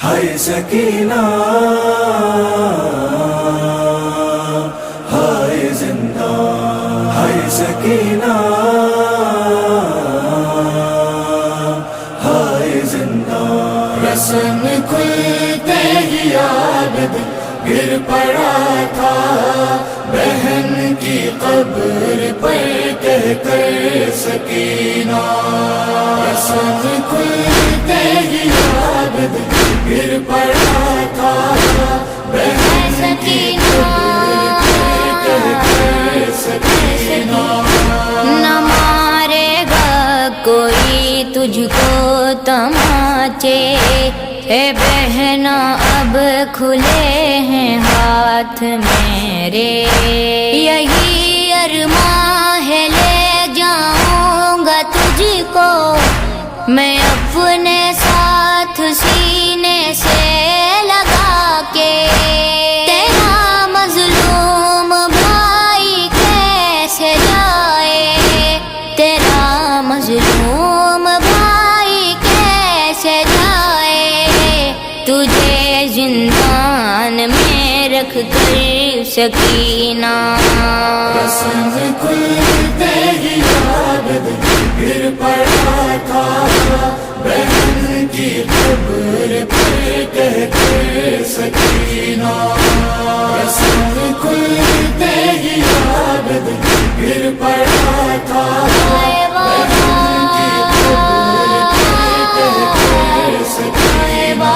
ہائے سکینہ ہائے زندہ، ہائے سکینہ ہائے زندہ۔ رسم کھلتے ہی عابد گر پڑا تھا، بہن کی قبر پر کہہ کر سکینہ۔ رسم کھلتے ہی عابد گر پڑا تھا، بہن کی قبر پر کہہ کر سکینہ۔ نہ مارے گا کوئی تجھ کو تماچے، اے بہنا اب کھلے ہیں ہاتھ میرے، یہی ارمان ہے لے جاؤں گا تجھ کو میں اپنے ساتھ سینے سے لگا کے۔ تیرا مظلوم بھائی کیسے جائے، تیرا مظلوم بھائی کیسے جائے، تجھے زندان میں رکھ کر سکینہ۔ رسم کھلتے ہی عابد گر پڑا تھا، بہن کی قبر پر کہہ کر سکینہ۔ رسم کھلتے ہی عابد گر پڑا تھا، بہن کی قبر پر کہہ کر سکینہ۔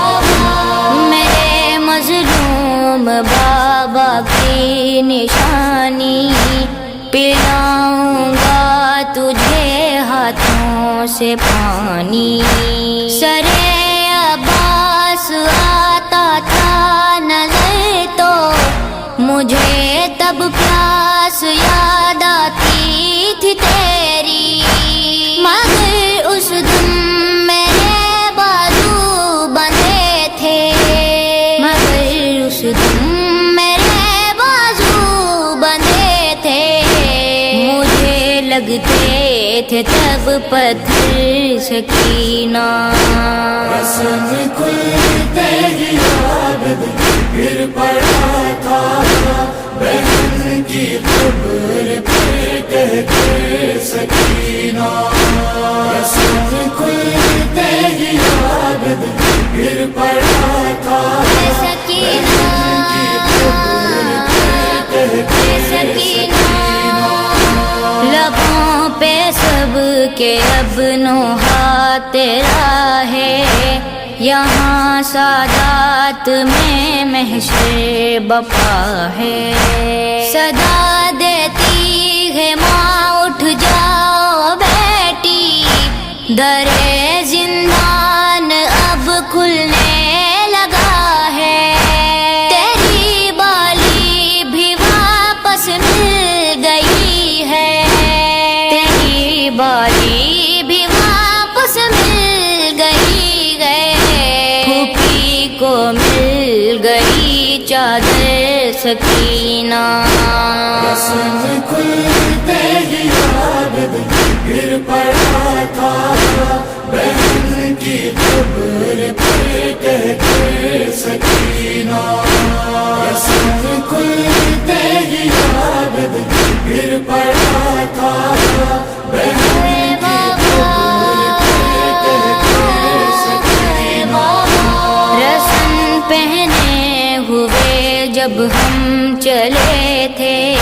میرے مظلوم بابا کی نشانی، پلاؤں گا تجھے ہاتھوں سے پانی۔ سرے عباس آتا تھا نظر تو مجھے تب پیاس یاد آتی تھی تیری، مگر اس دن میرے بازو بندھے تھے، مگر اس دن میرے بازو بندھے تھے، مجھے لگتے تھے تب پتھر سکینہ۔ رسم کھلتے ہی عابد گر پڑا تھا، بہن کی قبر پر کہہ کر سکینہ۔ رسم کھلتے ہی عابد گر پڑا تھا، سکینہ بہن کی قبر پر کہہ کر سکینہ۔ لبوں پہ سب کے اب نوحہ تیرا ہے، یہاں سادات میں محشر بپا ہے، صدا دیتی ہے ماں اٹھ جاؤ بیٹی، در زندان اب کھلنے لگا ہے، تیری بالی بھی واپس مل گئی ہے، تیری بالی بھی واپس مل گئی ہے، پھوپھی کو مل گئی چادر سکینہ۔ رسم کھلتے ہی عابد گر پڑا تھا، بہن کی قبر پر کہہ کر سکینہ۔ رسم کھلتے ہی عابد گر پڑا تھا، بہن کی قبر پر کہہ کر سکینہ۔ رسم پہنے ہوئے جب ہم چلے تھے،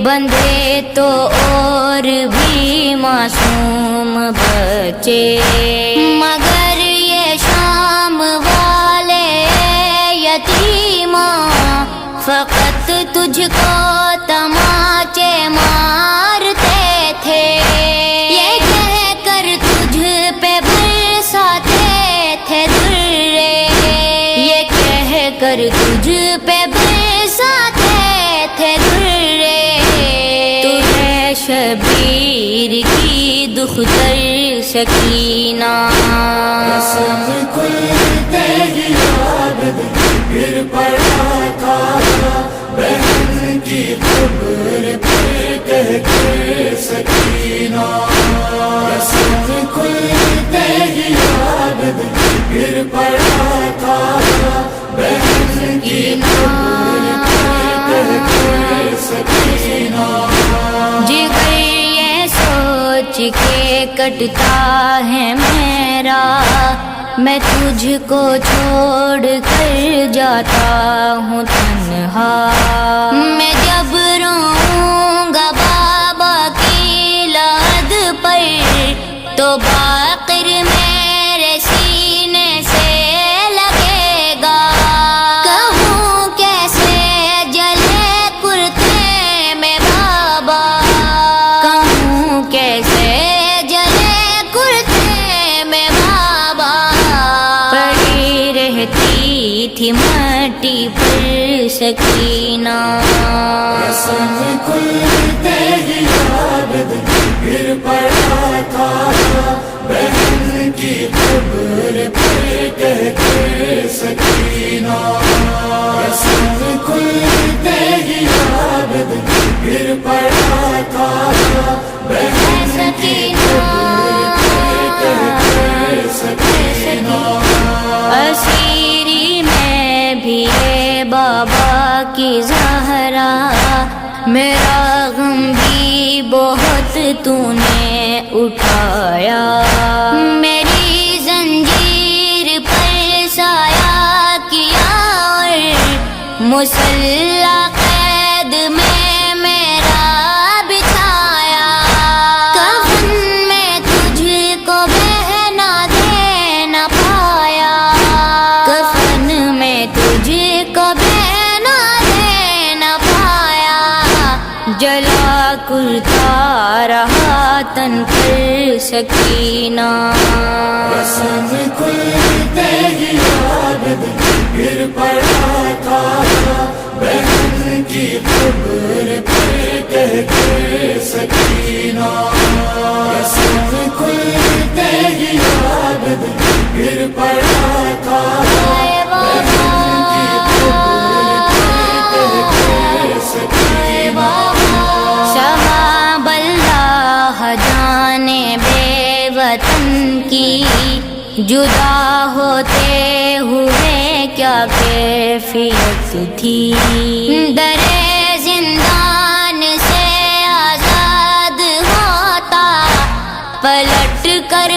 بندھے تو اور بھی معصوم بچے، مگر یہ شام والے یتیماں فقط تجھ کو تماچے مارتے تھے، یہ کہہ کر تجھ پہ برساتے تھے درے، یہ کہہ کر تجھ پہ برساتے تھے درے، تو ہے شبیر کی دختر سکینہ۔ رسم کھلتے ہی عابد گر پڑا تھا، بہن کی قبر پر کہہ کر سکینہ۔ رسم کھلتے ہی عابد گر پڑا تھا، کٹتا ہے میرا، میں تجھ کو چھوڑ کر جاتا ہوں تنہا۔ میں جب روؤں گا بابا کی لحد پر تو باقر میرے سینے سے لگے گا۔ کہوں کیسے جلے کرتے میں بابا، کہوں کیسے جلے کرتے میں بابا۔ پڑی رہتی تھی مٹی پر سکینہ، قسم کھلتے ہی عابد گر پڑا تھا بہن کی قبر پر کہہ کے سکینہ۔ قسم کھلتے ہی عابد گر پڑا تھا بہن کی قبر پر کہہ کے سکینہ۔ اسیری میں بھی ہے بابا کی زہرا، میرا غم بھی بہت تو نے اٹھایا۔ میری زنجیر پر سایہ کیا اور مسلح قید میں میرا بچھایا۔ کفن میں تجھ کو بہنا دے نہ پایا، کفن میں تجھ کو بہنا دے نہ پایا۔ جلا کرتا رہا تن پر سکینہ، قسم کھلتے ہی عابد گر پڑا تھا بہن کی قبر پر کہہ کے سکینہ۔ قسم کھلتے ہی عابد گر پڑا تھا بہن کی قبر پر کہہ کے سکینہ۔ صحاب اللہ جانے بے وطن کی، جدا ہوتے ہوئے کیا کیفیت تھی۔ در زندان سے آزاد ہوتا، پلٹ کر